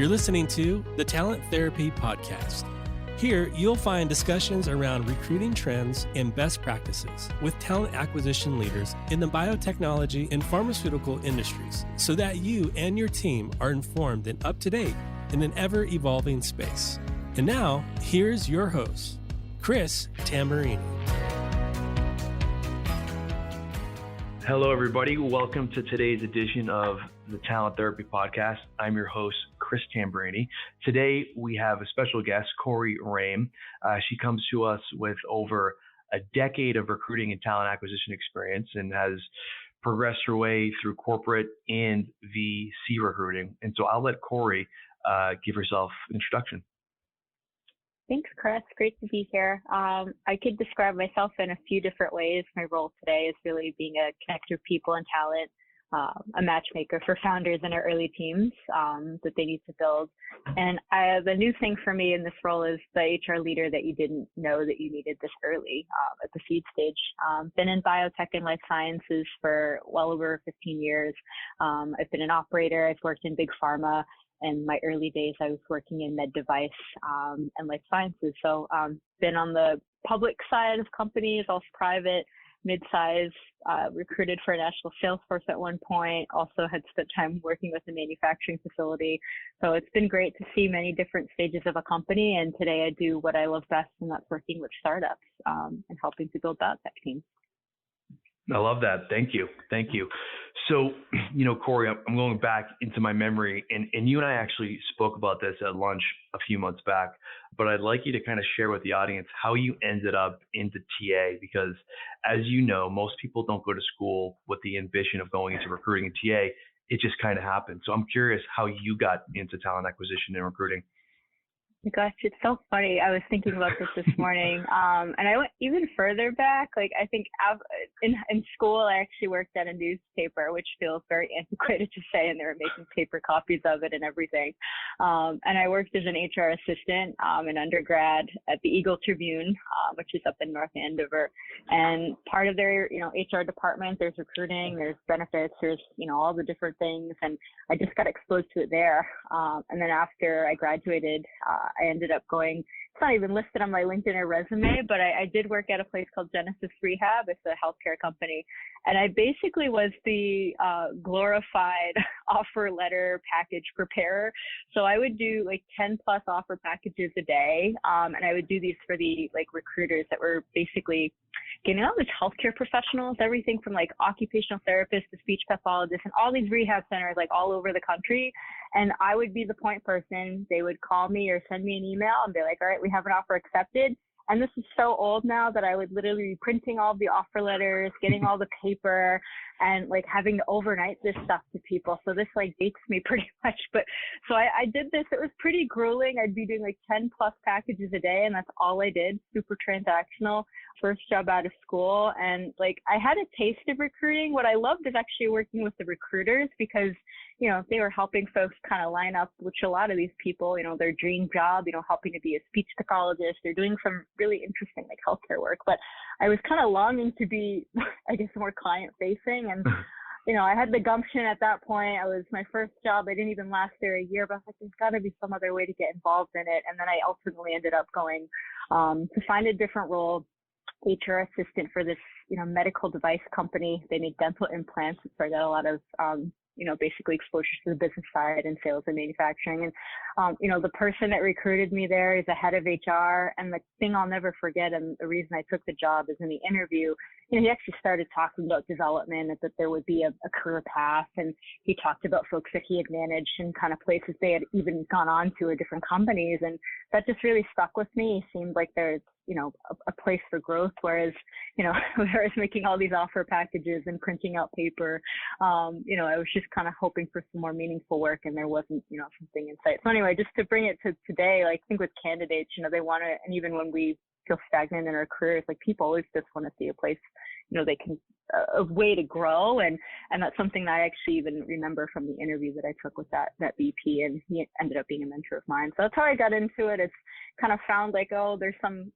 You're listening to the Talent Therapy Podcast. Here, you'll find discussions around recruiting trends and best practices with talent acquisition leaders in the biotechnology and pharmaceutical industries so that you and your team are informed and up to date in an ever-evolving space. And now, here's your host, Chris Tamburini. Hello, everybody. Welcome to today's edition of the Talent Therapy Podcast. I'm your host, Chris Tamburini. Today, we have a special guest, Kori. She comes to us with over a decade of recruiting and talent acquisition experience and has progressed her way through corporate and VC recruiting. And so I'll let Kori give herself an introduction. Thanks, Chris. Great to be here. I could describe myself in a few different ways. My role today is really being a connector of people and talent, a matchmaker for founders in our early teams that they need to build. And the new thing for me in this role is the HR leader that you didn't know that you needed this early at the seed stage. Been in biotech and life sciences for well over 15 years. I've been an operator. I've worked in big pharma. In my early days, I was working in med device and life sciences. So been on the public side of companies, also private, mid-size, recruited for a national sales force at one point, also had spent time working with a manufacturing facility. So it's been great to see many different stages of a company. And today I do what I love best, and that's working with startups and helping to build biotech teams. I love that. Thank you. So, Kori, I'm going back into my memory, and you and I actually spoke about this at lunch a few months back, but I'd like you to kind of share with the audience how you ended up into TA, because as you know, most people don't go to school with the ambition of going into recruiting and TA. It just kind of happened. So I'm curious how you got into talent acquisition and recruiting. Gosh, it's so funny. I was thinking about this morning, and I went even further back. Like, I think in school, I actually worked at a newspaper, which feels very antiquated to say, and they were making paper copies of it and everything. And I worked as an HR assistant in undergrad at the Eagle Tribune, which is up in North Andover. And part of their, HR department, there's recruiting, there's benefits, there's, all the different things. And I just got exposed to it there. And then after I graduated, I ended up going, it's not even listed on my LinkedIn or resume, but I did work at a place called Genesis Rehab. It's a healthcare company. And I basically was the glorified offer letter package preparer. So I would do like 10 plus offer packages a day. And I would do these for the recruiters that were basically getting all these healthcare professionals, everything from occupational therapists to speech pathologists and all these rehab centers all over the country. And I would be the point person. They would call me or send me an email and be like, all right, we have an offer accepted. And this is so old now that I would literally be printing all the offer letters, getting all the paper, and having to overnight this stuff to people. So this dates me pretty much. But so I did this. It was pretty grueling. I'd be doing 10 plus packages a day, and that's all I did. Super transactional. First job out of school. And I had a taste of recruiting. What I loved is actually working with the recruiters, because they were helping folks kind of line up, which a lot of these people, their dream job, helping to be a speech pathologist. They're doing some really interesting healthcare work. But I was kind of longing to be, I guess, more client facing. And, I had the gumption at that point. I was my first job. I didn't even last there a year, but I was like, there's got to be some other way to get involved in it. And then I ultimately ended up going to find a different role, HR assistant for this, medical device company. They make dental implants. So I got a lot of, basically exposure to the business side and sales and manufacturing. And, the person that recruited me there is a head of HR. And the thing I'll never forget, and the reason I took the job, is in the interview, he actually started talking about development and that there would be a career path. And he talked about folks that he had managed and kind of places they had even gone on to, or different companies. And that just really stuck with me. It seemed like there's, a place for growth, whereas, where I was making all these offer packages and printing out paper, I was just kind of hoping for some more meaningful work, and there wasn't, something in sight. So anyway, just to bring it to today, I think with candidates, they want to, and even when we feel stagnant in our careers, people always just want to see a place, they can, a way to grow. And that's something that I actually even remember from the interview that I took with that VP, and he ended up being a mentor of mine. So that's how I got into it. It's kind of found there's some,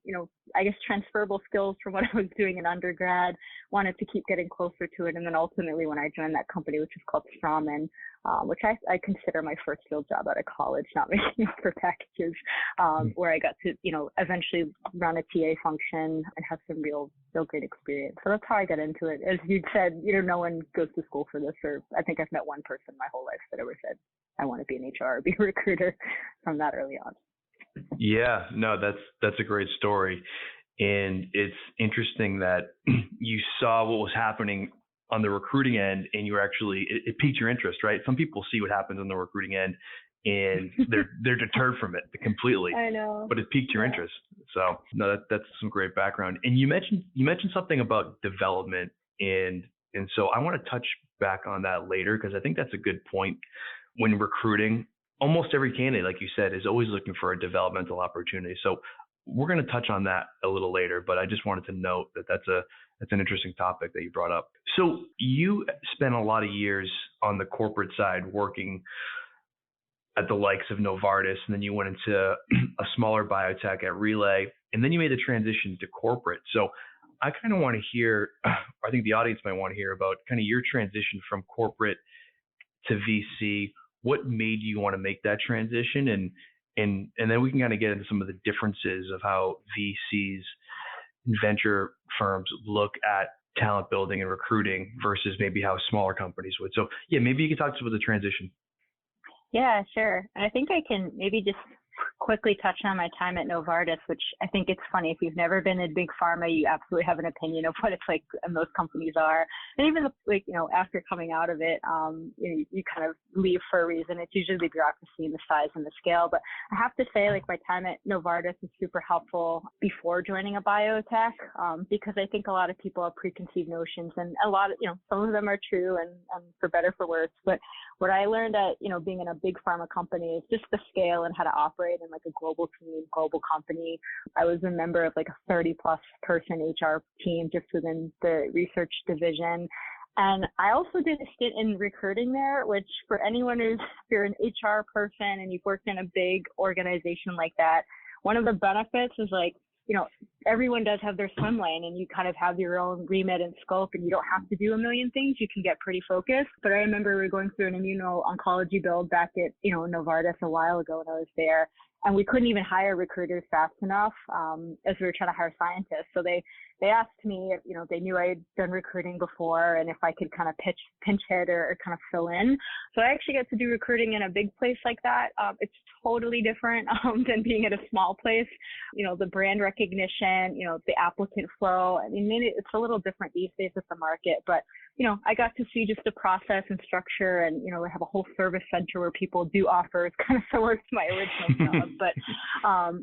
I guess transferable skills from what I was doing in undergrad, wanted to keep getting closer to it. And then ultimately when I joined that company, which is called Strawman, which I consider my first real job out of college, not making offer packages, where I got to, eventually run a TA function and have some real great experience. So that's how I got into it. As you said, no one goes to school for this, or I think I've met one person my whole life that ever said, I want to be an HR or be a recruiter from that early on. Yeah, no, that's a great story. And it's interesting that you saw what was happening on the recruiting end, and you were actually, it piqued your interest, right? Some people see what happens on the recruiting end and they're deterred from it completely. I know. But it piqued your interest. So no, that's some great background. And you mentioned something about development, and so I want to touch back on that later, because I think that's a good point. When recruiting, almost every candidate, like you said, is always looking for a developmental opportunity. So we're going to touch on that a little later, but I just wanted to note that that's an interesting topic that you brought up. So you spent a lot of years on the corporate side working at the likes of Novartis, and then you went into a smaller biotech at Relay, and then you made the transition to corporate. So I kind of want to hear, I think the audience might want to hear about kind of your transition from corporate to VC. What made you want to make that transition? And then we can kind of get into some of the differences of how VCs and venture firms look at talent building and recruiting versus maybe how smaller companies would. So yeah, maybe you could talk to us about the transition. Yeah, sure. I think I can maybe just quickly touch on my time at Novartis, which I think it's funny. If you've never been in big pharma, you absolutely have an opinion of what it's like, and most companies are. And even after coming out of it, you kind of leave for a reason. It's usually the bureaucracy and the size and the scale. But I have to say, my time at Novartis is super helpful before joining a biotech, because I think a lot of people have preconceived notions, and a lot of, some of them are true and for better for worse. But what I learned at, being in a big pharma company is just the scale and how to operate in a global team, global company. I was a member of a 30 plus person HR team just within the research division. And I also did a stint in recruiting there, which for anyone if you're an HR person and you've worked in a big organization like that, one of the benefits is everyone does have their swim lane, and you kind of have your own remit and scope, and you don't have to do a million things. You can get pretty focused. But I remember we were going through an immuno-oncology build back at, Novartis a while ago when I was there, and we couldn't even hire recruiters fast enough as we were trying to hire scientists. So they asked me, they knew I had done recruiting before, and if I could kind of pinch hit or kind of fill in. So I actually got to do recruiting in a big place like that. It's totally different than being at a small place. The brand recognition, the applicant flow. I mean, it's a little different these days with the market, but I got to see just the process and structure, and we have a whole service center where people do offers, kind of similar to my original job. But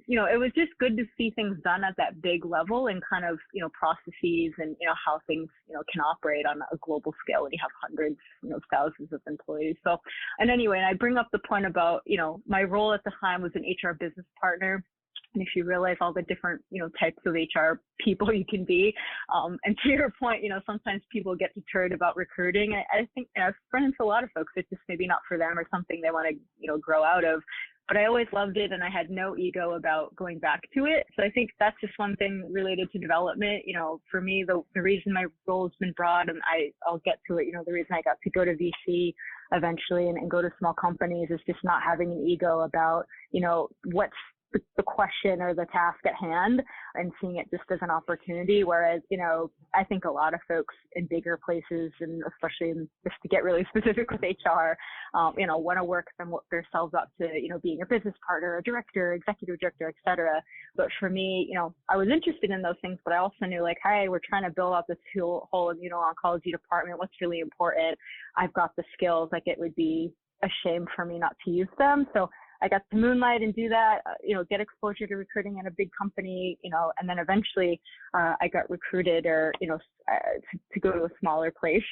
it was just good to see things done at that big level, and kind of processes and how things can operate on a global scale when you have hundreds, thousands of employees. So, and anyway, and I bring up the point about my role at the time was an HR business partner. And if you realize all the different, types of HR people you can be, and to your point, sometimes people get deterred about recruiting. I think I've run into a lot of folks. It's just maybe not for them, or something they want to, grow out of. But I always loved it, and I had no ego about going back to it. So I think that's just one thing related to development. For me, the reason my role has been broad, and I'll get to it, the reason I got to go to VC eventually and go to small companies is just not having an ego about, what's the question or the task at hand, and seeing it just as an opportunity. Whereas, I think a lot of folks in bigger places, and especially just to get really specific with HR, want to work themselves up to, being a business partner, a director, executive director, et cetera. But for me, I was interested in those things, but I also knew hey, we're trying to build out this whole immuno-oncology department. What's really important? I've got the skills. It would be a shame for me not to use them. So I got to moonlight and do that, get exposure to recruiting in a big company, and then eventually I got recruited to go to a smaller place.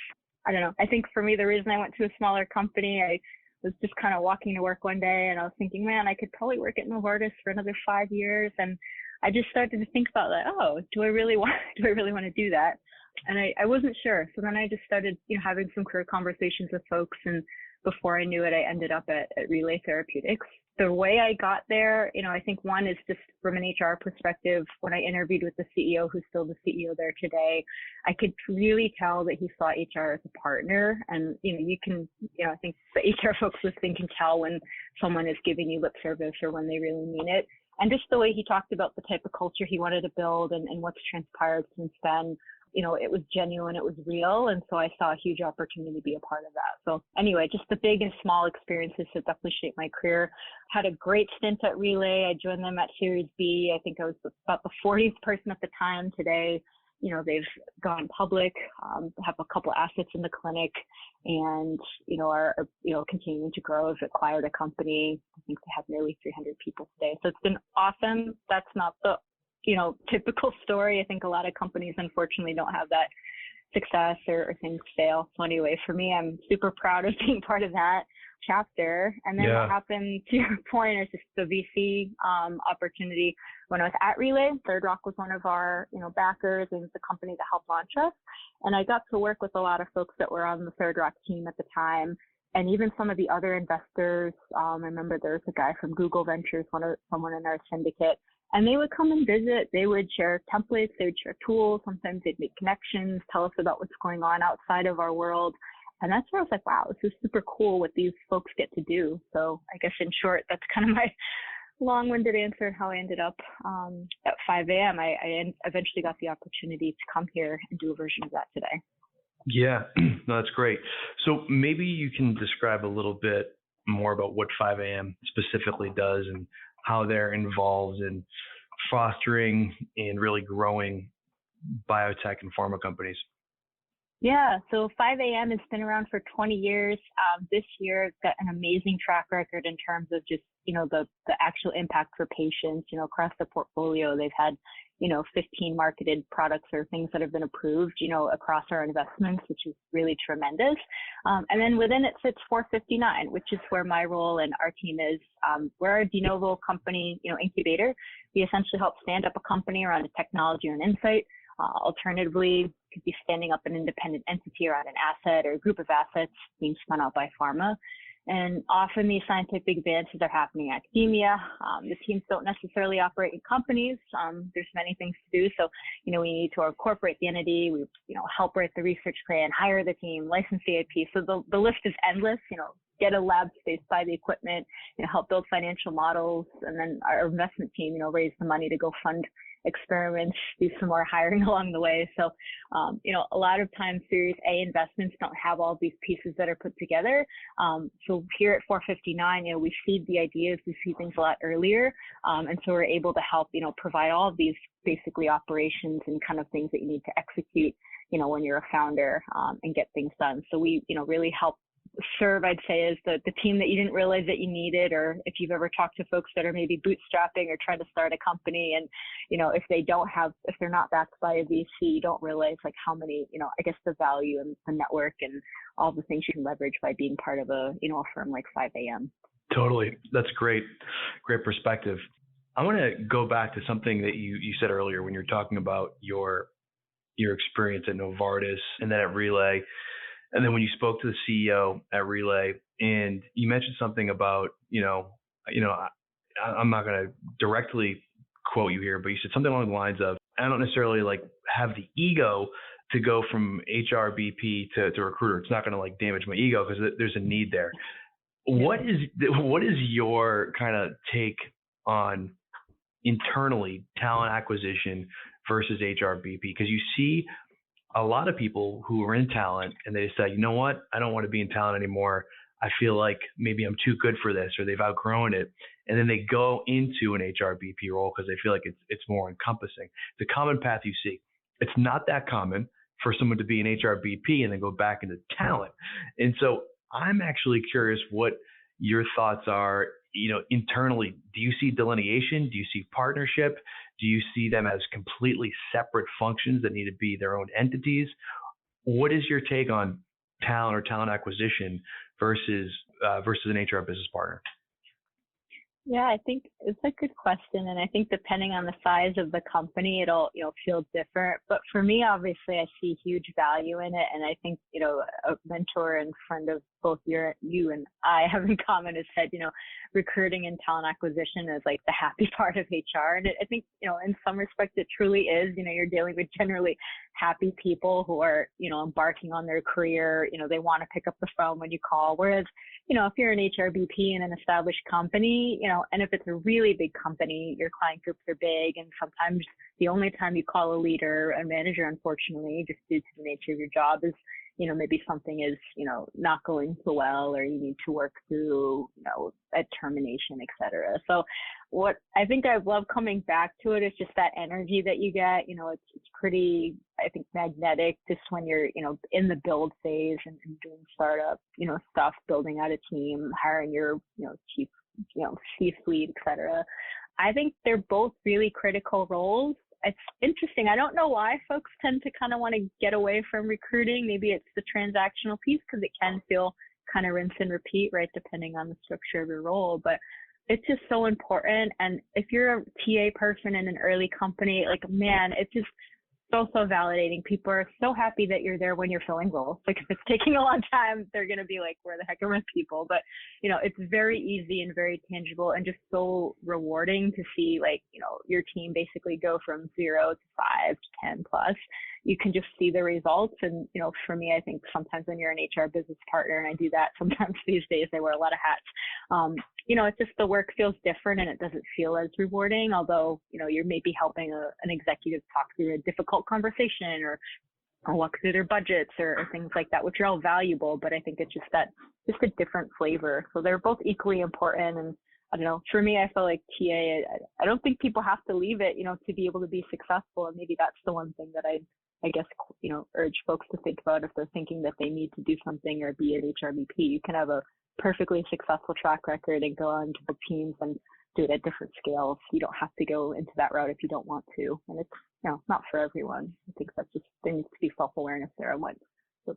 I don't know. I think for me, the reason I went to a smaller company, I was just kind of walking to work one day, and I was thinking, man, I could probably work at Novartis for another 5 years. And I just started to think about that. Oh, do I really want to do that? And I wasn't sure. So then I just started, having some career conversations with folks. And before I knew it, I ended up at Relay Therapeutics. The way I got there, I think one is just from an HR perspective. When I interviewed with the CEO, who's still the CEO there today, I could really tell that he saw HR as a partner. And, you can, I think the HR folks listening can tell when someone is giving you lip service or when they really mean it. And just the way he talked about the type of culture he wanted to build and what's transpired since then, it was genuine, it was real. And so I saw a huge opportunity to be a part of that. So anyway, just the big and small experiences have definitely shaped my career. Had a great stint at Relay. I joined them at Series B. I think I was about the 40th person at the time. Today, they've gone public, have a couple assets in the clinic, and, are continuing to grow. Have acquired a company. I think they have nearly 300 people today. So it's been awesome. That's not the typical story. I think a lot of companies, unfortunately, don't have that success or things fail. So anyway, for me, I'm super proud of being part of that chapter. And then what happened, to your point, is just the VC opportunity. When I was at Relay, Third Rock was one of our, backers and the company that helped launch us. And I got to work with a lot of folks that were on the Third Rock team at the time. And even some of the other investors, I remember there was a guy from Google Ventures, someone in our syndicate, and they would come and visit. They would share templates, they would share tools. Sometimes they'd make connections, tell us about what's going on outside of our world. And that's where I was like, wow, this is super cool what these folks get to do. So I guess in short, that's kind of my long-winded answer on how I ended up at 5am. I eventually got the opportunity to come here and do a version of that today. Yeah, no, that's great. So maybe you can describe a little bit more about what 5am specifically does and how they're involved in fostering and really growing biotech and pharma companies. Yeah, so 5am has been around for 20 years. This year, it's got an amazing track record in terms of just, the actual impact for patients, across the portfolio. They've had, 15 marketed products or things that have been approved, across our investments, which is really tremendous. And then within it sits 459, which is where my role and our team is. We're a de novo company, incubator. We essentially help stand up a company around a technology or an insight. Alternatively, could be standing up an independent entity around an asset or a group of assets being spun out by pharma. And often these scientific advances are happening in academia. The teams don't necessarily operate in companies. There's many things to do. So, we need to incorporate the entity. We, help write the research plan, hire the team, license the IP. So the list is endless. Get a lab space, buy the equipment, help build financial models, and then our investment team, raise the money to go fund experiments, do some more hiring along the way. So, a lot of times Series A investments don't have all these pieces that are put together. So here at 459, we seed the ideas, we see things a lot earlier. And so we're able to help, provide all of these basically operations and kind of things that you need to execute, when you're a founder, and get things done. So we, really help serve, I'd say, as the team that you didn't realize that you needed, or if you've ever talked to folks that are maybe bootstrapping or trying to start a company and, if they're not backed by a VC, you don't realize like how many, I guess the value and the network and all the things you can leverage by being part of a firm like 5am. Totally. That's great. Great perspective. I want to go back to something that you said earlier when you're talking about your experience at Novartis and then at Relay. And then when you spoke to the CEO at Relay, and you mentioned something about, I'm not going to directly quote you here, but you said something along the lines of, I don't necessarily have the ego to go from HRBP to recruiter. It's not going to damage my ego because there's a need there. What is your kind of take on internally talent acquisition versus HRBP? Because you see a lot of people who are in talent and they say, you know what, I don't want to be in talent anymore. I feel like maybe I'm too good for this, or they've outgrown it. And then they go into an HRBP role because they feel like it's more encompassing. It's a common path you see. It's not that common for someone to be an HRBP and then go back into talent. And so I'm actually curious what your thoughts are, internally. Do you see delineation? Do you see partnership? Do you see them as completely separate functions that need to be their own entities? What is your take on talent or talent acquisition versus an HR business partner? Yeah, I think it's a good question. And I think depending on the size of the company, it'll, feel different. But for me, obviously, I see huge value in it. And I think, a mentor and friend of both you and I have in common has said, recruiting and talent acquisition is like the happy part of HR. And I think, in some respects, it truly is. You're dealing with generally happy people who are, embarking on their career. They want to pick up the phone when you call. Whereas, if you're an HRBP in an established company, and if it's a really big company, your client groups are big. And sometimes the only time you call a leader, a manager, unfortunately, just due to the nature of your job is, maybe something is, not going so well, or you need to work through, a termination, et cetera. So what I think I love coming back to it is just that energy that you get. It's pretty, I think, magnetic just when you're, in the build phase and doing startup, stuff, building out a team, hiring your, chief, C-suite, et cetera. I think they're both really critical roles. It's interesting. I don't know why folks tend to kind of want to get away from recruiting. Maybe it's the transactional piece because it can feel kind of rinse and repeat, right, depending on the structure of your role. But it's just so important. And if you're a TA person in an early company, like, man, it's just so validating. People are so happy that you're there when you're filling roles. Like, if it's taking a long time, they're going to be like, where the heck are my people? But, it's very easy and very tangible and just so rewarding to see, like, your team basically go from 0 to 5 to 10 plus. You can just see the results. And, for me, I think sometimes when you're an HR business partner, and I do that sometimes these days, I wear a lot of hats. It's just the work feels different and it doesn't feel as rewarding, although, you're maybe helping an executive talk through a difficult conversation or walk through their budgets or things like that, which are all valuable. But I think it's just a different flavor. So they're both equally important. And I don't know, for me, I feel like TA, I don't think people have to leave it, to be able to be successful. And maybe that's the one thing that I guess, urge folks to think about if they're thinking that they need to do something or be an HRBP. You can have a perfectly successful track record and go on to the teams and do it at different scales. You don't have to go into that route if you don't want to. And it's, not for everyone. I think that's just, there needs to be self-awareness there on what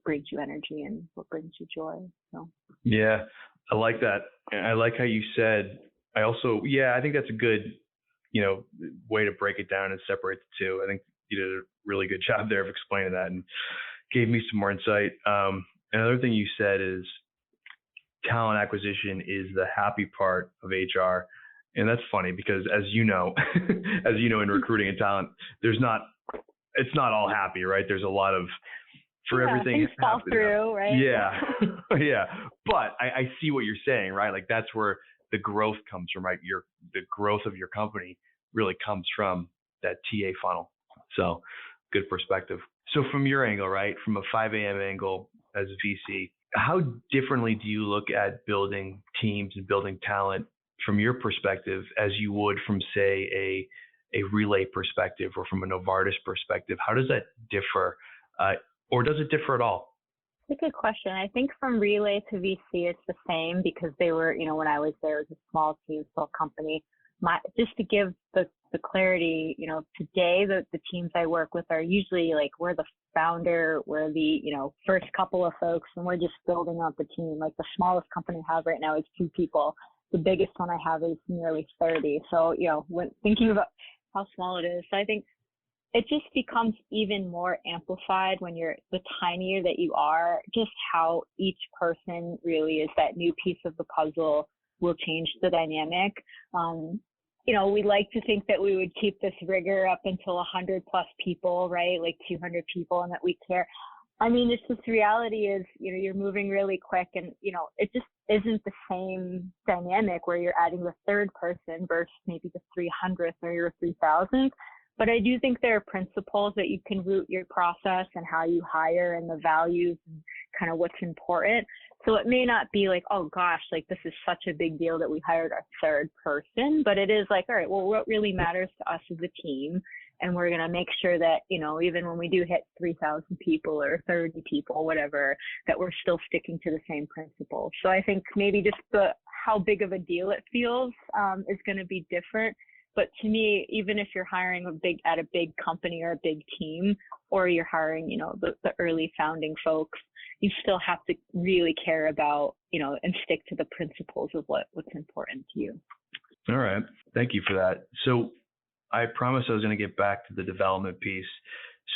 brings you energy and what brings you joy. So. Yeah, I like that. And I like how you said, I think that's a good, way to break it down and separate the two. I think you did a really good job there of explaining that and gave me some more insight. Another thing you said is talent acquisition is the happy part of HR. And that's funny because as you know, in recruiting and talent, it's not all happy, right? There's a lot of, everything things fall through, right? Yeah. Yeah. But I see what you're saying, right? Like that's where the growth comes from, right? The growth of your company really comes from that TA funnel. So good perspective. So from your angle, right? From a 5 a.m. angle as a VC, how differently do you look at building teams and building talent from your perspective as you would from, say, a Relay perspective or from a Novartis perspective? How does that differ? Or does it differ at all? It's a good question. I think from Relay to VC, it's the same because they were, when I was there, it was a small team, small company. Just to give the clarity, today the teams I work with are usually like we're the founder, we're the, first couple of folks, and we're just building out the team. Like the smallest company I have right now is 2 people. The biggest one I have is nearly 30. So, when thinking about how small it is, so I think it just becomes even more amplified when the tinier that you are, just how each person really is that new piece of the puzzle will change the dynamic. We like to think that we would keep this rigor up until 100 plus people, right? Like 200 people, and that we care. I mean, it's just reality is, you're moving really quick and, it just isn't the same dynamic where you're adding the third person versus maybe the 300th or your 3000th. But I do think there are principles that you can root your process and how you hire and the values and kind of what's important. So it may not be like, oh gosh, like this is such a big deal that we hired our third person, but it is like, all right, well, what really matters to us as a team? And we're going to make sure that, even when we do hit 3,000 people or 30 people, whatever, that we're still sticking to the same principles. So I think maybe just how big of a deal it feels is going to be different. But to me, even if you're hiring at a big company or a big team, or you're hiring, the early founding folks, you still have to really care about, and stick to the principles of what's important to you. All right. Thank you for that. So I promised I was going to get back to the development piece.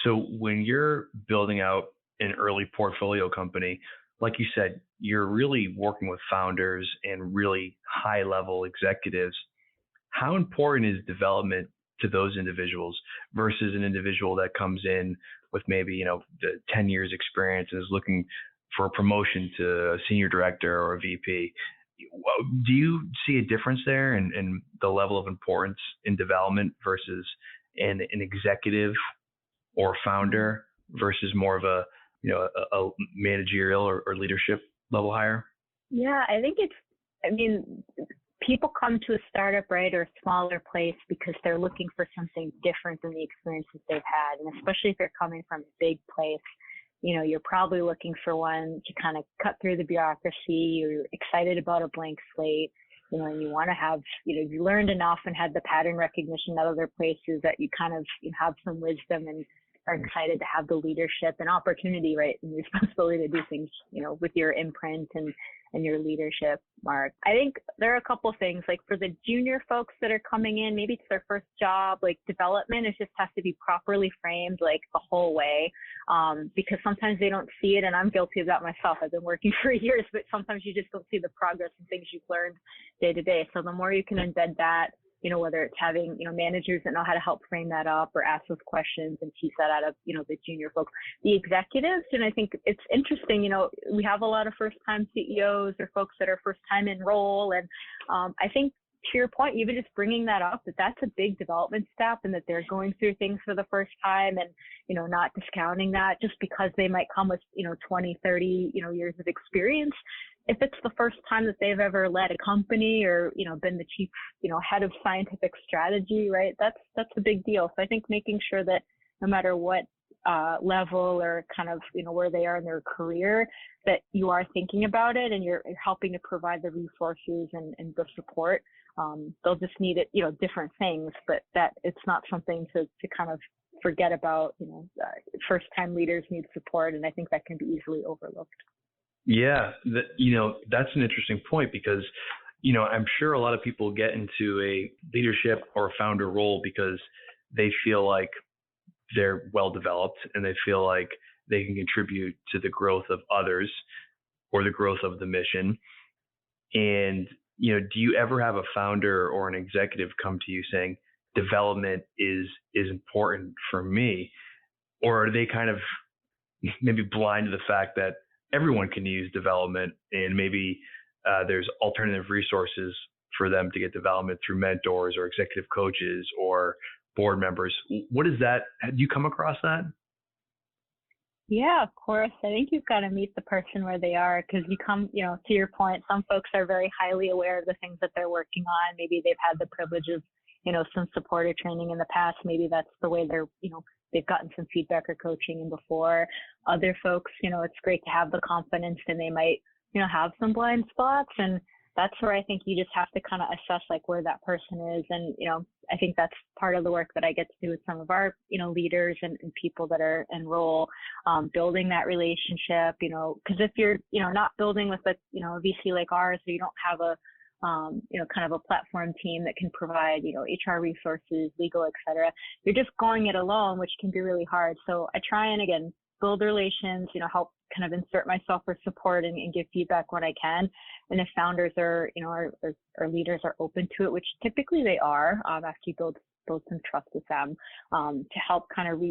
So when you're building out an early portfolio company, like you said, you're really working with founders and really high level executives. How important is development to those individuals versus an individual that comes in with maybe, the 10 years experience and is looking for a promotion to a senior director or a VP? Do you see a difference there in the level of importance in development versus an executive or founder versus more of a managerial or leadership level hire? Yeah, I mean, people come to a startup, right, or a smaller place because they're looking for something different than the experiences they've had. And especially if they're coming from a big place, you're probably looking for one to kind of cut through the bureaucracy. You're excited about a blank slate, and you want to have, you learned enough and had the pattern recognition at other places that you kind of have some wisdom and are excited to have the leadership and opportunity, right, and responsibility to do things, with your imprint and your leadership, Mark. I think there are a couple things, like for the junior folks that are coming in, maybe it's their first job, like development, it just has to be properly framed, like the whole way, because sometimes they don't see it, and I'm guilty of that myself. I've been working for years, but sometimes you just don't see the progress and things you've learned day to day. So the more you can embed that, whether it's having, managers that know how to help frame that up or ask those questions and tease that out of, the junior folks, the executives. And I think it's interesting, we have a lot of first-time CEOs or folks that are first-time in role. And I think to your point, even just bringing that up, that's a big development step and that they're going through things for the first time and, not discounting that just because they might come with, 20, 30, years of experience. If it's the first time that they've ever led a company or, been the chief, head of scientific strategy, right? That's a big deal. So I think making sure that no matter what level or kind of, where they are in their career, that you are thinking about it and you're helping to provide the resources and the support. They'll just need it, different things, but that it's not something to kind of forget about. First time leaders need support, and I think that can be easily overlooked. Yeah, that's an interesting point because, I'm sure a lot of people get into a leadership or a founder role because they feel like they're well developed and they feel like they can contribute to the growth of others or the growth of the mission. And, do you ever have a founder or an executive come to you saying development is important for me? Or are they kind of maybe blind to the fact that everyone can use development and maybe there's alternative resources for them to get development through mentors or executive coaches or board members? What is that? Have you come across that? Yeah, of course. I think you've got to meet the person where they are because you come, to your point, some folks are very highly aware of the things that they're working on. Maybe they've had the privilege of, some support or training in the past. Maybe that's the way they're, they've gotten some feedback or coaching in before. Other folks, it's great to have the confidence and they might, have some blind spots. And that's where I think you just have to kind of assess like where that person is. And, I think that's part of the work that I get to do with some of our, leaders and people that are in role, building that relationship, because if you're, not building with a VC like ours, so you don't have a, kind of a platform team that can provide, HR resources, legal, et cetera. You're just going it alone, which can be really hard. So I try and again, build relations, help kind of insert myself for support and give feedback when I can. And if founders are, or leaders are open to it, which typically they are, after you build some trust with them, to help kind of,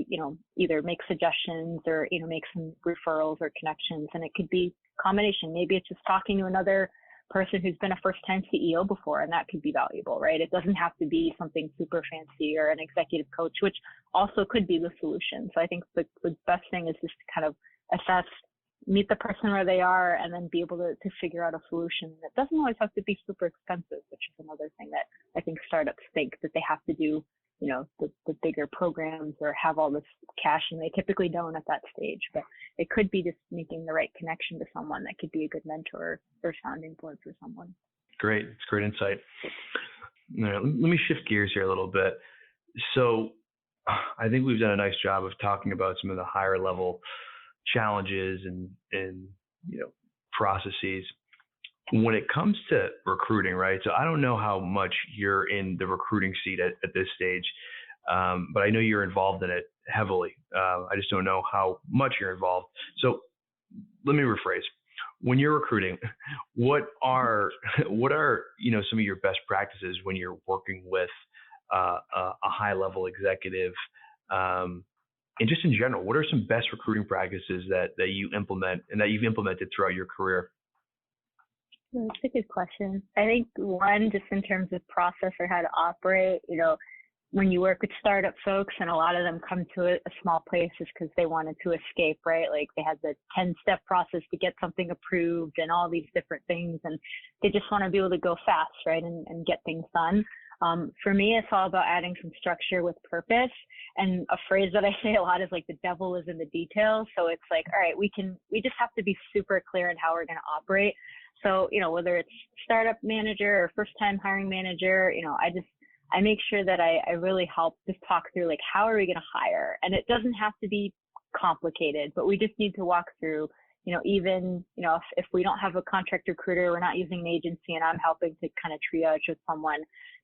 either make suggestions or, make some referrals or connections. And it could be a combination. Maybe it's just talking to another person who's been a first-time CEO before, and that could be valuable, right? It doesn't have to be something super fancy or an executive coach, which also could be the solution. So I think the best thing is just to kind of assess, meet the person where they are, and then be able to figure out a solution. It doesn't always have to be super expensive, which is another thing that I think startups think that they have to do, the bigger programs or have all this cash, and they typically don't at that stage. But it could be just making the right connection to someone that could be a good mentor or sounding board for someone. Great. It's great insight. All right, let me shift gears here a little bit. So I think we've done a nice job of talking about some of the higher level challenges and processes. When it comes to recruiting, right? So I don't know how much you're in the recruiting seat at this stage, but I know you're involved in it heavily. I just don't know how much you're involved. So let me rephrase. When you're recruiting, what are some of your best practices when you're working with a high level executive, and just in general, what are some best recruiting practices that you implement and that you've implemented throughout your career? That's a good question. I think one, just in terms of process or how to operate, when you work with startup folks and a lot of them come to a small place is because they wanted to escape, right? Like they had the 10-step process to get something approved and all these different things. And they just want to be able to go fast, right? And get things done. For me, it's all about adding some structure with purpose. And a phrase that I say a lot is like the devil is in the details. So it's like, all right, we just have to be super clear in how we're going to operate. So, whether it's startup manager or first time hiring manager, I make sure that I really help just talk through like, how are we going to hire? And it doesn't have to be complicated, but we just need to walk through, even, if we don't have a contract recruiter, we're not using an agency and I'm helping to kind of triage with someone,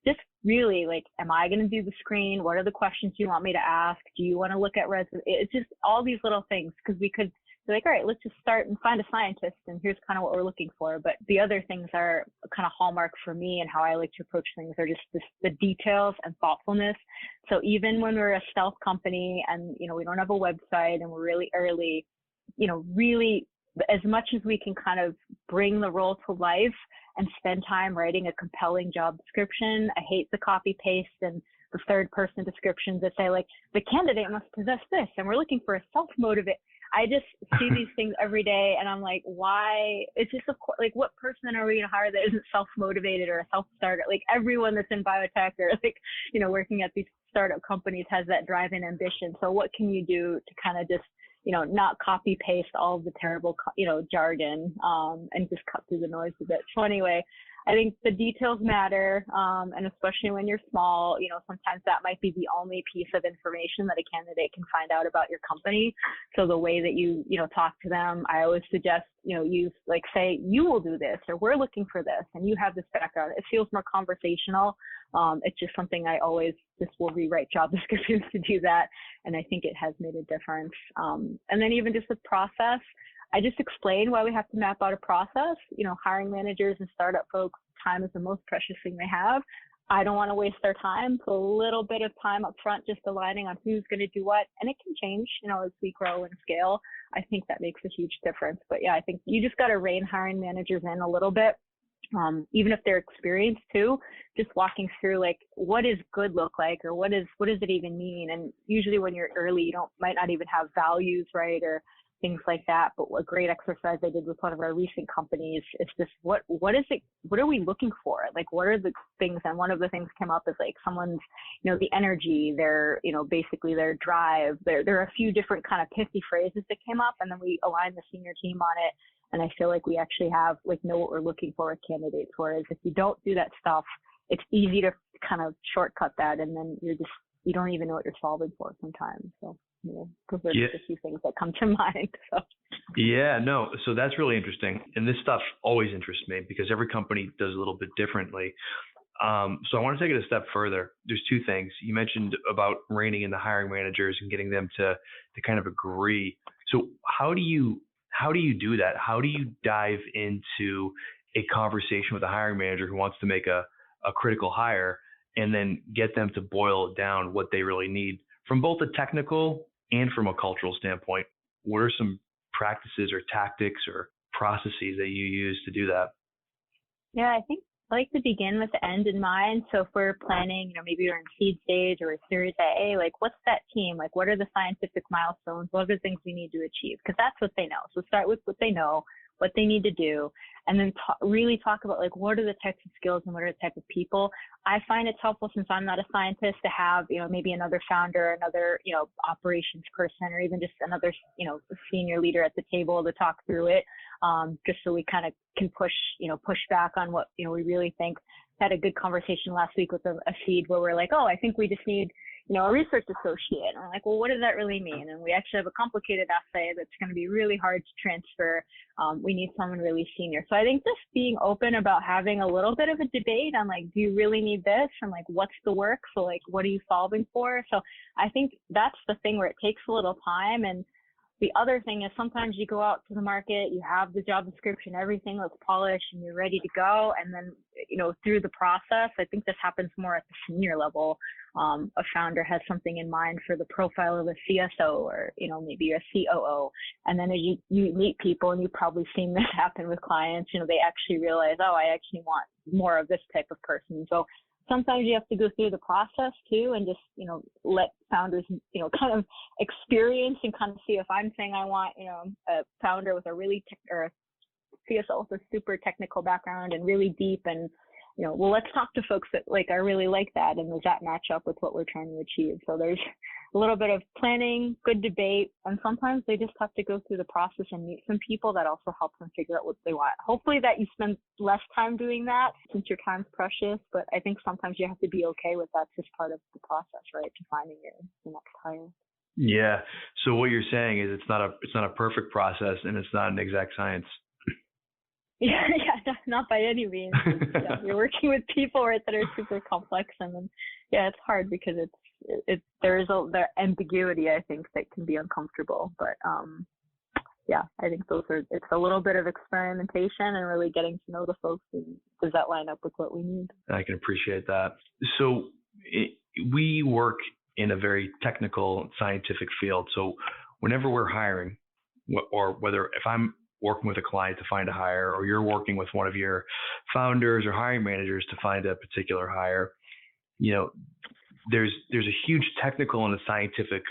just really like, am I going to do the screen? What are the questions you want me to ask? Do you want to look at resume? It's just all these little things, because we could be like, all right, let's just start and find a scientist and here's kind of what we're looking for. But the other things are kind of hallmark for me and how I like to approach things are just the details and thoughtfulness. So even when we're a stealth company and, we don't have a website and we're really early, really as much as we can kind of bring the role to life and spend time writing a compelling job description. I hate the copy paste and the third person descriptions that say like, the candidate must possess this and we're looking for a self-motivate. I just see these things every day and I'm like, why? It's just, of course, like, what person are we going to hire that isn't self-motivated or a self-starter? Like everyone that's in biotech or like, working at these startup companies has that drive and ambition. So what can you do to kind of just, not copy paste all of the terrible, jargon, and just cut through the noise a bit. So anyway, I think the details matter. And especially when you're small, sometimes that might be the only piece of information that a candidate can find out about your company. So the way that you, talk to them, I always suggest, use like, say, you will do this, or we're looking for this, and you have this background. It feels more conversational. It's just something I always just will rewrite job descriptions to do that. And I think it has made a difference. And then even just the process, I just explained why we have to map out a process. Hiring managers and startup folks, time is the most precious thing they have. I don't want to waste their time. So a little bit of time up front, just aligning on who's going to do what. And it can change, as we grow and scale. I think that makes a huge difference. But yeah, I think you just got to rein hiring managers in a little bit. Even if they're experienced too, just walking through like, what does good look like, or what does it even mean? And usually when you're early, might not even have values, right? Or things like that. But a great exercise I did with one of our recent companies is just what are we looking for? Like, what are the things? And one of the things came up is like someone's, the energy, their, basically their drive. There are a few different kind of pithy phrases that came up, and then we aligned the senior team on it. And I feel like we actually have know what we're looking for with candidates. Whereas if you don't do that stuff, it's easy to kind of shortcut that, and then you don't even know what you're solving for sometimes. So those are just a few things that come to mind. So. Yeah, no. So that's really interesting, and this stuff always interests me because every company does a little bit differently. So I want to take it a step further. There's two things you mentioned about reining in the hiring managers and getting them to kind of agree. So how do you do that? How do you dive into a conversation with a hiring manager who wants to make a critical hire and then get them to boil it down what they really need from both a technical and from a cultural standpoint? What are some practices or tactics or processes that you use to do that? Yeah, I think I like to begin with the end in mind. So if we're planning, maybe we're in seed stage or a Series A, like what's that team? Like what are the scientific milestones? What are the things we need to achieve? Because that's what they know. So start with what they know, what they need to do, and then really talk about like what are the types of skills and what are the type of people. I find it's helpful, since I'm not a scientist, to have maybe another founder, another operations person, or even just another senior leader at the table to talk through it, just so we kind of can push back on what we really think. Had a good conversation last week with a seed where we're like, oh, I think we just need a research associate. And I'm like, well, what does that really mean? And we actually have a complicated essay that's going to be really hard to transfer. We need someone really senior. So I think just being open about having a little bit of a debate on like, do you really need this? And like, what's the work? So like, what are you solving for? So I think that's the thing where it takes a little time. And the other thing is sometimes you go out to the market, you have the job description, everything looks polished and you're ready to go. And then, through the process, I think this happens more at the senior level. A founder has something in mind for the profile of a CSO or, maybe a COO. And then as you meet people, and you've probably seen this happen with clients, they actually realize, oh, I actually want more of this type of person. So sometimes you have to go through the process too and just, let founders, kind of experience and kind of see if I'm saying I want, a founder with a really or a CSO with a super technical background and really deep and, well, let's talk to folks that are really like that. And does that match up with what we're trying to achieve? So there's a little bit of planning, good debate, and sometimes they just have to go through the process and meet some people that also help them figure out what they want. Hopefully that you spend less time doing that since your time's precious, but I think sometimes you have to be okay with that. It's just part of the process, right, to finding your next hire. Yeah. So what you're saying is it's not a perfect process and it's not an exact science. Yeah, not by any means. You're working with people, right, that are super complex, and then, it's hard because there is the ambiguity, I think, that can be uncomfortable. But I think it's a little bit of experimentation and really getting to know the folks, and does that line up with what we need? I can appreciate that. So we work in a very technical, scientific field. So whenever we're hiring, or whether if I'm working with a client to find a hire, or you're working with one of your founders or hiring managers to find a particular hire, there's a huge technical and a scientific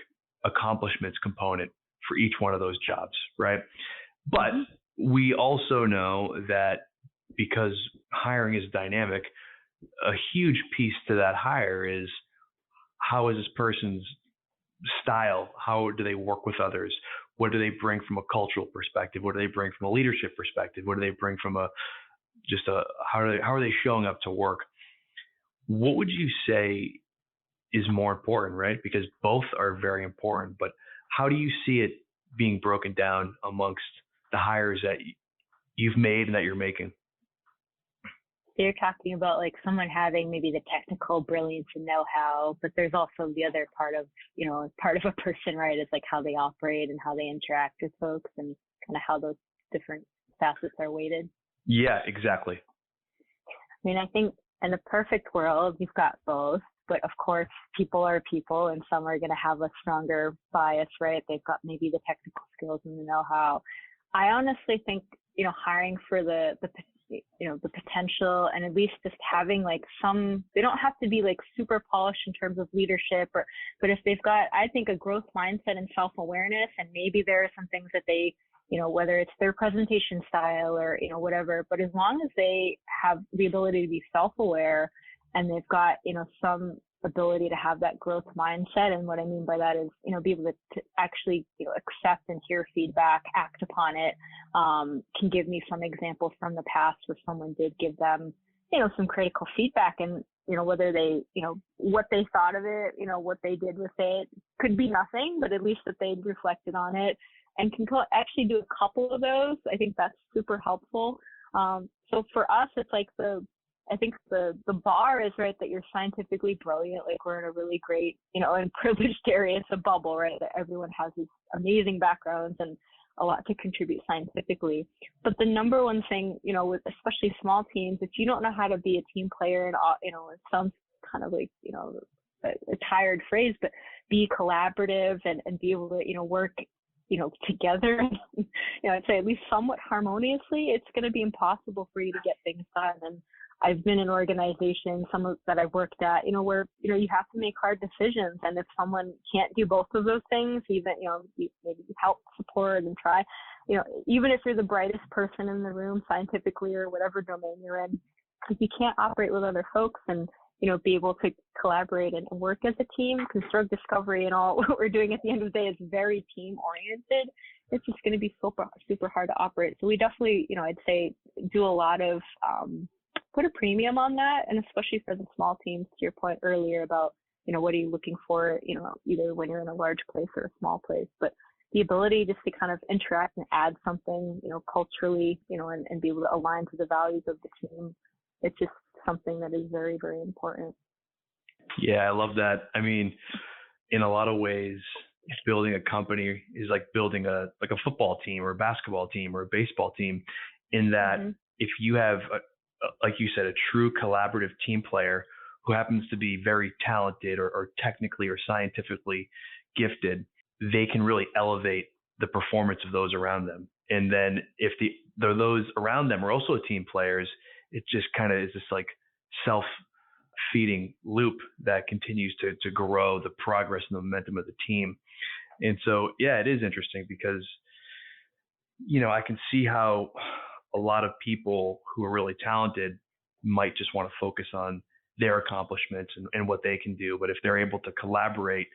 accomplishments component for each one of those jobs, right? But we also know that because hiring is dynamic, a huge piece to that hire is how is this person's style? How do they work with others? What do they bring from a cultural perspective? What do they bring from a leadership perspective? What do they bring from how are they showing up to work? What would you say is more important, right? Because both are very important, but how do you see it being broken down amongst the hires that you've made and that you're making? So you're talking about someone having maybe the technical brilliance and know-how, but there's also the other part of, part of a person, right? It's how they operate and how they interact with folks and kind of how those different facets are weighted. Yeah, exactly. I mean, I think in the perfect world, you've got both, but of course, people are people and some are going to have a stronger bias, right? They've got maybe the technical skills and the know-how. I honestly think, hiring for the potential and at least just having they don't have to be super polished in terms of leadership but if they've got, I think, a growth mindset and self-awareness, and maybe there are some things that they, whether it's their presentation style or, whatever, but as long as they have the ability to be self-aware and they've got, some ability to have that growth mindset. And what I mean by that is, be able to actually, accept and hear feedback, act upon it. Can give me some examples from the past where someone did give them, some critical feedback, and, whether they, what they thought of it, what they did with it could be nothing, but at least that they'd reflected on it and can actually do a couple of those. I think that's super helpful. So for us, it's I think the bar is, right, that you're scientifically brilliant. We're in a really great, and privileged area. It's a bubble, right, that everyone has these amazing backgrounds and a lot to contribute scientifically. But the number one thing, with especially small teams, if you don't know how to be a team player, and, it sounds kind of a tired phrase, but be collaborative and be able to, work, together, I'd say at least somewhat harmoniously, it's going to be impossible for you to get things done. And I've been in organizations, that I've worked at, where, you have to make hard decisions. And if someone can't do both of those things, even, maybe help, support, and try, even if you're the brightest person in the room scientifically or whatever domain you're in, if you can't operate with other folks and, be able to collaborate and work as a team, because drug discovery and all what we're doing at the end of the day is very team oriented. It's just going to be super, super hard to operate. So we definitely, I'd say do a lot of, put a premium on that. And especially for the small teams, to your point earlier about, what are you looking for, either when you're in a large place or a small place. But the ability just to kind of interact and add something, culturally, and be able to align to the values of the team, it's just something that is very, very important. Yeah, I love that. I mean, in a lot of ways, building a company is like building a football team or a basketball team or a baseball team, in that if you have, like you said, a true collaborative team player who happens to be very talented or technically or scientifically gifted, they can really elevate the performance of those around them. And then if those around them are also team players, it just kind of is this like self-feeding loop that continues to grow the progress and the momentum of the team. And so, yeah, it is interesting because, I can see how a lot of people who are really talented might just want to focus on their accomplishments and what they can do. But if they're able to collaborate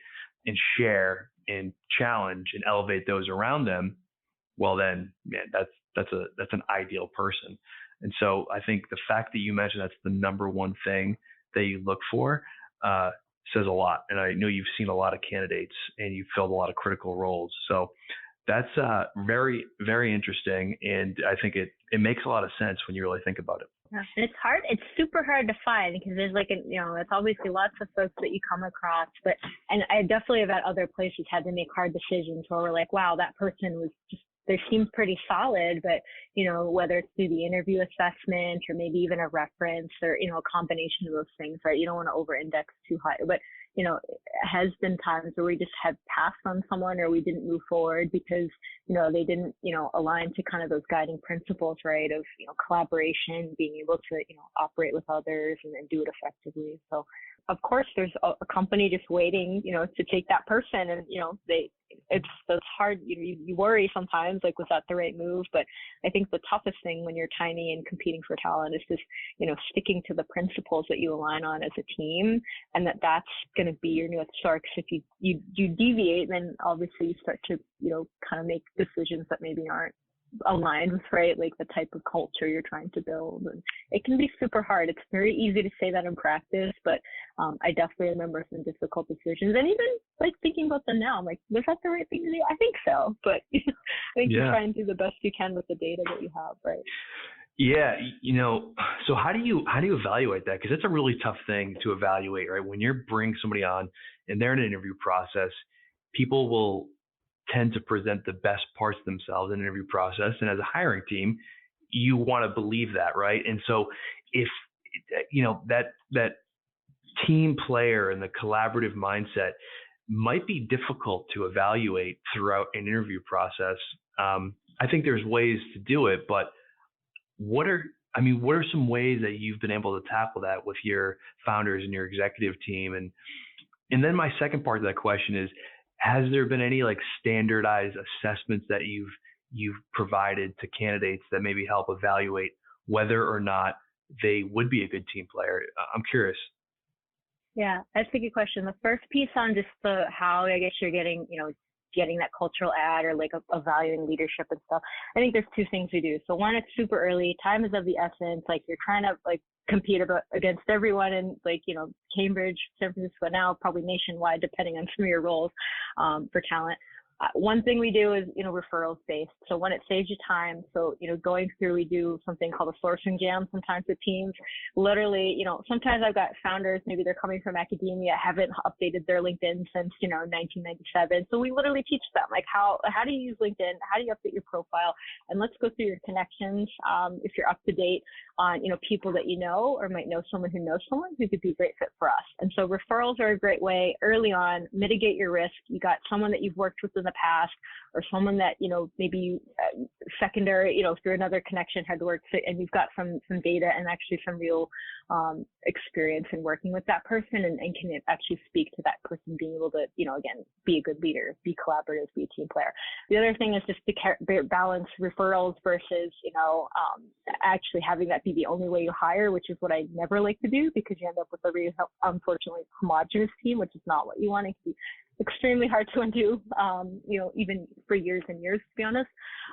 and share and challenge and elevate those around them, well then, man, that's an ideal person. And so I think the fact that you mentioned that's the number one thing that you look for says a lot. And I know you've seen a lot of candidates and you've filled a lot of critical roles. So that's very, very interesting. And I think it makes a lot of sense when you really think about it. Yeah. And it's hard. It's super hard to find because there's it's obviously lots of folks that you come across, and I definitely have at other places had to make hard decisions where we're like, wow, that person was just, they seemed pretty solid, but, whether it's through the interview assessment or maybe even a reference or, a combination of those things, right? You don't want to over-index too high, but, it has been times where we just have passed on someone or we didn't move forward because, they didn't, align to kind of those guiding principles, right? Of, collaboration, being able to, operate with others and do it effectively. So, of course, there's a company just waiting, to take that person, and it's hard. You worry sometimes, like, was that the right move? But I think the toughest thing when you're tiny and competing for talent is just, sticking to the principles that you align on as a team, and that's going to be your North Star. Because if you deviate, then obviously you start to, kind of make decisions that maybe aren't aligned with, right, like the type of culture you're trying to build. And it can be super hard. It's very easy to say that in practice, but I definitely remember some difficult decisions, and even like thinking about them now, I'm like, was that the right thing to do? I think so, but I think you try and do the best you can with the data that you have, right? Yeah, so how do you evaluate that? Because it's a really tough thing to evaluate, right? When you're bringing somebody on and they're in an interview process, people will tend to present the best parts of themselves in an interview process. And as a hiring team, you want to believe that, right? And so if, that team player and the collaborative mindset might be difficult to evaluate throughout an interview process. I think there's ways to do it, but what are some ways that you've been able to tackle that with your founders and your executive team? And then my second part of that question is, has there been any like standardized assessments that you've provided to candidates that maybe help evaluate whether or not they would be a good team player? I'm curious. Yeah, that's a good question. The first piece on just how I guess you're getting that cultural ad or like evaluating leadership and stuff. I think there's two things we do. So one, it's super early. Time is of the essence. Like you're trying to like compete against everyone in like, Cambridge, San Francisco, now probably nationwide, depending on some of your roles for talent. One thing we do is, referrals based. So when it saves you time, so, going through, we do something called a sourcing jam sometimes with teams. Literally, sometimes I've got founders, maybe they're coming from academia, haven't updated their LinkedIn since, 1997. So we literally teach them, like, how do you use LinkedIn? How do you update your profile? And let's go through your connections. If you're up to date on, people that you know, or might know someone who knows someone who could be a great fit for us. And so referrals are a great way early on, mitigate your risk. You got someone that you've worked with in the past, or someone that, maybe you secondary, through another connection had worked, and you've got some data and actually some real experience in working with that person, and can actually speak to that person being able to, again, be a good leader, be collaborative, be a team player. The other thing is just to balance referrals versus, actually having that be the only way you hire, which is what I never like to do, because you end up with a really, unfortunately, homogenous team, which is not what you want. It can be extremely hard to undo, even for years and years, to be honest.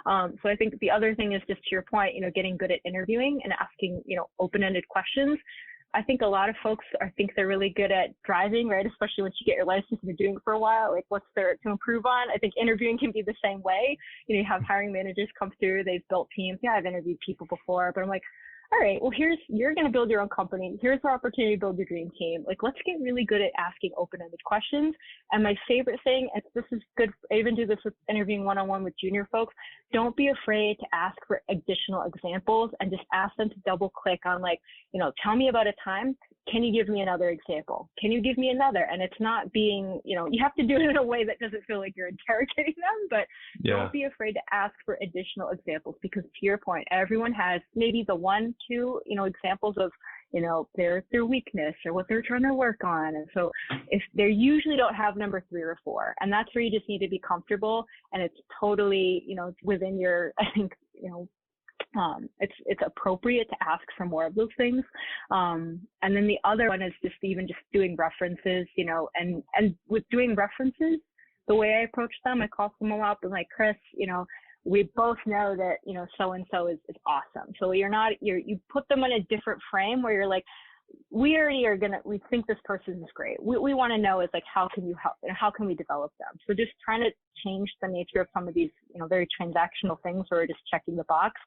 So I think the other thing is just to your point, getting good at interviewing and asking, open-ended questions. I think a lot of folks think they're really good at driving, right? Especially once you get your license and you're doing it for a while, like what's there to improve on? I think interviewing can be the same way. You have hiring managers come through, they've built teams. Yeah, I've interviewed people before, but I'm like, all right, well, you're going to build your own company. Here's our opportunity to build your dream team. Like, let's get really good at asking open-ended questions. And my favorite thing, this is good, I even do this with interviewing one-on-one with junior folks, don't be afraid to ask for additional examples and just ask them to double click on tell me about a time. Can you give me another example? Can you give me another? And it's not being, you have to do it in a way that doesn't feel like you're interrogating them, but don't be afraid to ask for additional examples, because to your point, everyone has maybe the 1, 2, examples of, their weakness or what they're trying to work on. And so if they usually don't have number 3 or 4, and that's where you just need to be comfortable, and it's totally, within your, I think, it's appropriate to ask for more of those things. And then the other one is just doing references, and with doing references, the way I approach them, I call someone up and like, Chris, we both know that, so-and-so is awesome. So you put them in a different frame where you're like, we think this person is great. We want to know is like, how can you help and how can we develop them? So just trying to change the nature of some of these, very transactional things where we're just checking the box.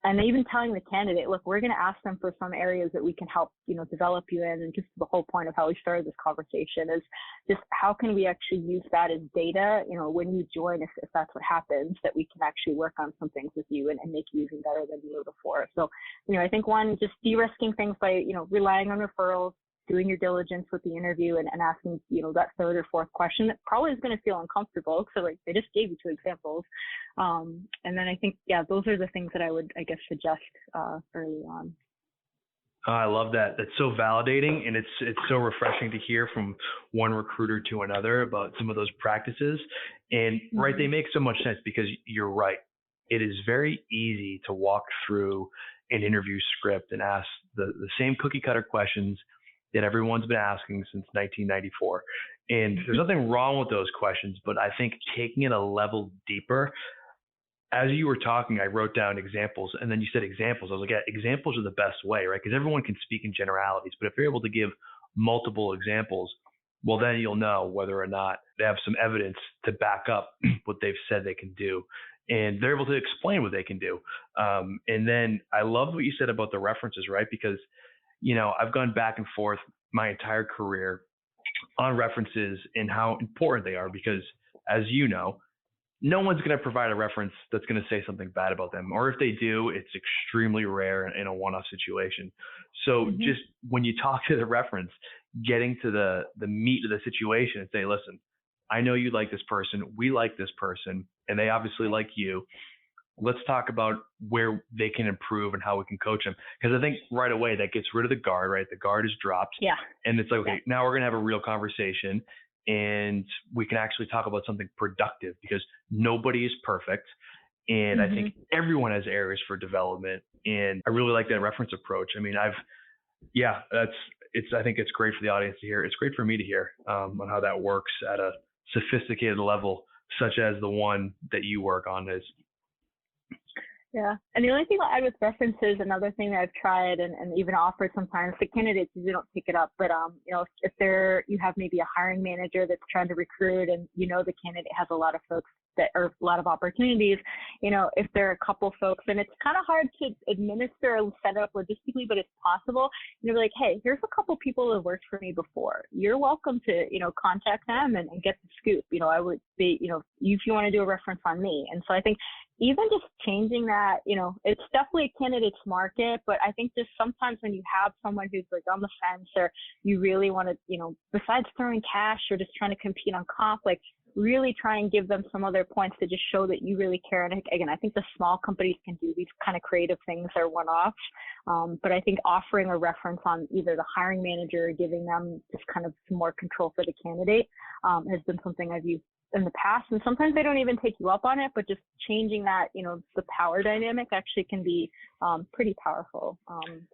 And even telling the candidate, look, we're going to ask them for some areas that we can help, develop you in. And just the whole point of how we started this conversation is just how can we actually use that as data, when you join, if that's what happens, that we can actually work on some things with you and make you even better than you were before. So, I think one, just de-risking things by, relying on referrals, doing your diligence with the interview and asking, that 3rd or 4th question that probably is going to feel uncomfortable. So like they just gave you 2 examples. And then I think, those are the things that I would, I guess, suggest early on. I love that. That's so validating, and it's so refreshing to hear from one recruiter to another about some of those practices. And right, they make so much sense because you're right. It is very easy to walk through an interview script and ask the same cookie cutter questions that everyone's been asking since 1994. And there's nothing wrong with those questions, but I think taking it a level deeper, as you were talking, I wrote down examples, and then you said examples. I was like, yeah, examples are the best way, right? Because everyone can speak in generalities, but if you're able to give multiple examples, well, then you'll know whether or not they have some evidence to back up what they've said they can do. And they're able to explain what they can do. And then I love what you said about the references, right? Because I've gone back and forth my entire career on references and how important they are because, as you know, no one's going to provide a reference that's going to say something bad about them. Or if they do, it's extremely rare in a one-off situation. So just when you talk to the reference, getting to the meat of the situation and say, listen, I know you like this person. We like this person. And they obviously like you. Let's talk about where they can improve and how we can coach them. Because I think right away that gets rid of the guard, right? The guard is dropped. Yeah. And it's like, okay, now we're going to have a real conversation and we can actually talk about something productive because nobody is perfect. And I think everyone has areas for development. And I really like that reference approach. I mean, I think it's great for the audience to hear. It's great for me to hear on how that works at a sophisticated level, such as the one that you work on is. Yeah. And the only thing I'll add with references, another thing that I've tried and even offered sometimes to candidates is they don't pick it up. But, if you have maybe a hiring manager that's trying to recruit and, the candidate has a lot of folks that are a lot of opportunities, if there are a couple folks and it's kind of hard to administer or set up logistically, but it's possible, be like, hey, here's a couple people that have worked for me before. You're welcome to, contact them and get the scoop. I would say, if you want to do a reference on me. And so I think even just changing that, it's definitely a candidate's market, but I think just sometimes when you have someone who's like on the fence or you really want to, besides throwing cash or just trying to compete on comp, like really try and give them some other points to just show that you really care. And again, I think the small companies can do these kind of creative things or one-offs. But I think offering a reference on either the hiring manager or giving them just kind of some more control for the candidate has been something I've used in the past. And sometimes they don't even take you up on it, but just changing that, the power dynamic actually can be pretty powerful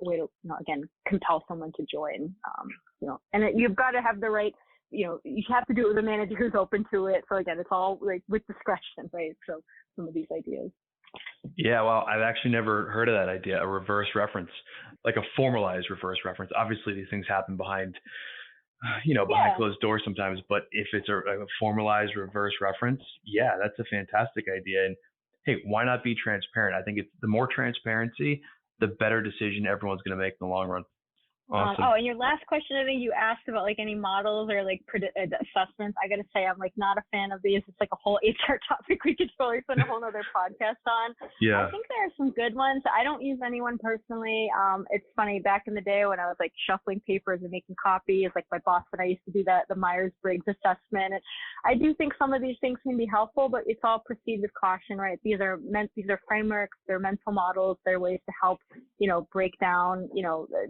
way to, again, compel someone to join, and you've got to have the right, you have to do it with a manager who's open to it. So again, it's all like with discretion, right? So some of these ideas. Yeah, well, I've actually never heard of that idea, a reverse reference, like a formalized reverse reference. Obviously, these things happen behind Yeah. closed doors sometimes, but if it's a formalized reverse reference, yeah, that's a fantastic idea. And hey, why not be transparent? I think it's the more transparency, the better decision everyone's going to make in the long run. Awesome. And your last question, I think you asked about like any models or like assessments. I got to say, I'm like not a fan of these. It's like a whole HR topic we could probably spend a whole other podcast on. Yeah. I think there are some good ones. I don't use anyone personally. It's funny, back in the day when I was like shuffling papers and making copies, like my boss and I used to do the Myers-Briggs assessment. And I do think some of these things can be helpful, but it's all proceed with caution, right? These are frameworks, they're mental models, they're ways to help, break down,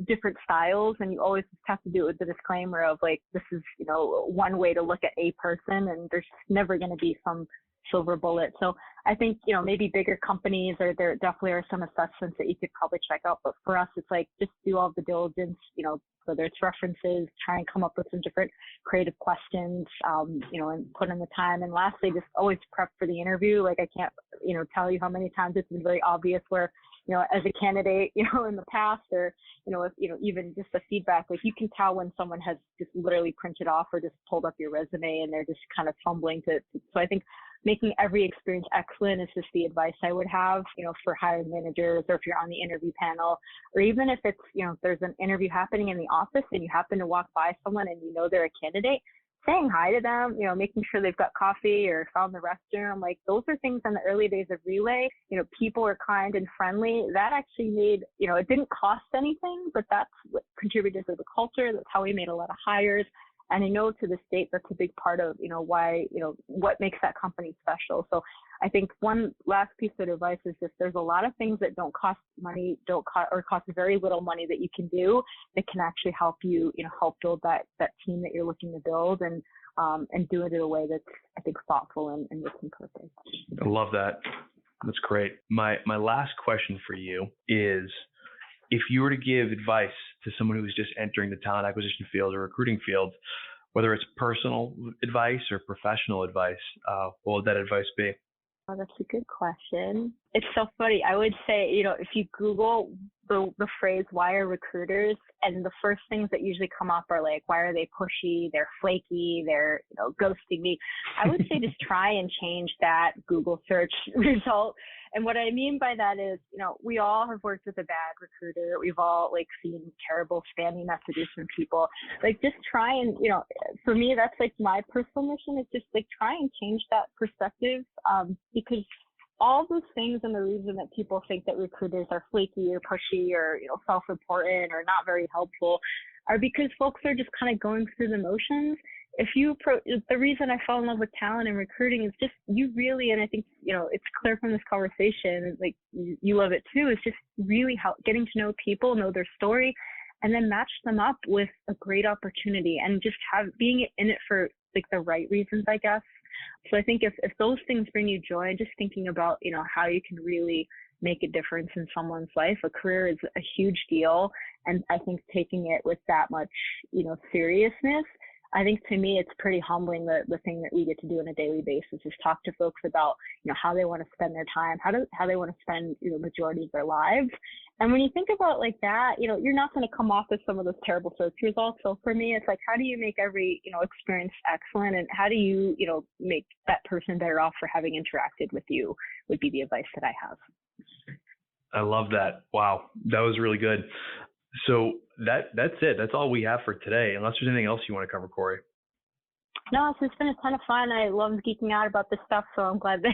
different styles. And you always have to do it with the disclaimer of like, this is, one way to look at a person, and there's never going to be some silver bullet. So I think, maybe bigger companies, or there definitely are some assessments that you could probably check out. But for us, it's like, just do all the diligence, whether it's references, try and come up with some different creative questions, and put in the time. And lastly, just always prep for the interview. Like I can't, tell you how many times it's been very obvious where, as a candidate, in the past, or, if, even just the feedback, like you can tell when someone has just literally printed off or just pulled up your resume and they're just kind of fumbling so I think making every experience excellent is just the advice I would have, for hiring managers, or if you're on the interview panel, or even if it's, there's an interview happening in the office and you happen to walk by someone and they're a candidate, saying hi to them, making sure they've got coffee or found the restroom. Like those are things in the early days of Relay. People are kind and friendly. That actually made, it didn't cost anything, but that's what contributed to the culture. That's how we made a lot of hires. And I know to this date, that's a big part of, why, what makes that company special. So I think one last piece of advice is just, there's a lot of things that don't cost money, or cost very little money that you can do that can actually help you, help build that team that you're looking to build, and do it in a way that's, I think, thoughtful and mission purpose. I love that. That's great. My last question for you is, if you were to give advice to someone who's just entering the talent acquisition field or recruiting field, whether it's personal advice or professional advice, what would that advice be? Oh, that's a good question. It's so funny. I would say, if you Google the phrase, why are recruiters, and the first things that usually come up are like, why are they pushy? They're flaky. They're, ghosting me. I would say just try and change that Google search result. And what I mean by that is, we all have worked with a bad recruiter. We've all like seen terrible spamming messages from people. Like just try and, for me, that's like my personal mission is just like try and change that perspective, because all those things and the reason that people think that recruiters are flaky or pushy or, self-important or not very helpful are because folks are just kind of going through the motions. The reason I fell in love with talent and recruiting is just you really, and I think, it's clear from this conversation, like you love it too, is just really getting to know people, know their story, and then match them up with a great opportunity, and just being in it for like the right reasons, I guess. So I think if those things bring you joy, just thinking about, how you can really make a difference in someone's life, a career is a huge deal. And I think taking it with that much, seriousness, I think to me, it's pretty humbling, the thing that we get to do on a daily basis is talk to folks about, how they want to spend their time, how they want to spend, majority of their lives. And when you think about like that, you're not going to come off with some of those terrible search results. So for me, it's like, how do you make every, experience excellent? And how do you, make that person better off for having interacted with you would be the advice that I have. I love that. Wow. That was really good. So that's it. That's all we have for today, unless there's anything else you want to cover, Kori. No, it's been a ton of fun. I love geeking out about this stuff, so I'm glad that,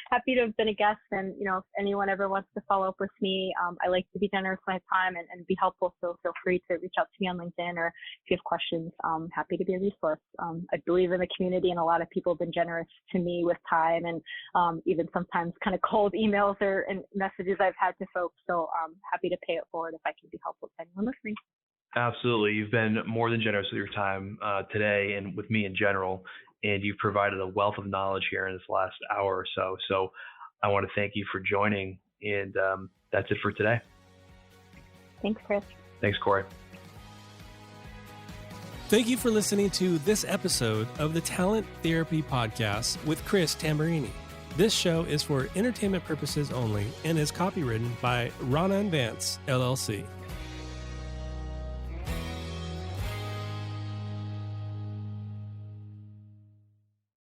happy to have been a guest. And, if anyone ever wants to follow up with me, I like to be generous with my time and be helpful. So feel free to reach out to me on LinkedIn, or if you have questions, I'm happy to be a resource. I believe in the community, and a lot of people have been generous to me with time, and even sometimes kind of cold emails and messages I've had to folks. So I'm happy to pay it forward if I can be helpful to anyone listening. Absolutely. You've been more than generous with your time today and with me in general, and you've provided a wealth of knowledge here in this last hour or so. So I want to thank you for joining, and that's it for today. Thanks, Chris. Thanks, Kori. Thank you for listening to this episode of the Talent Therapy Podcast with Chris Tamburini. This show is for entertainment purposes only and is copywritten by Rana and Vance, LLC.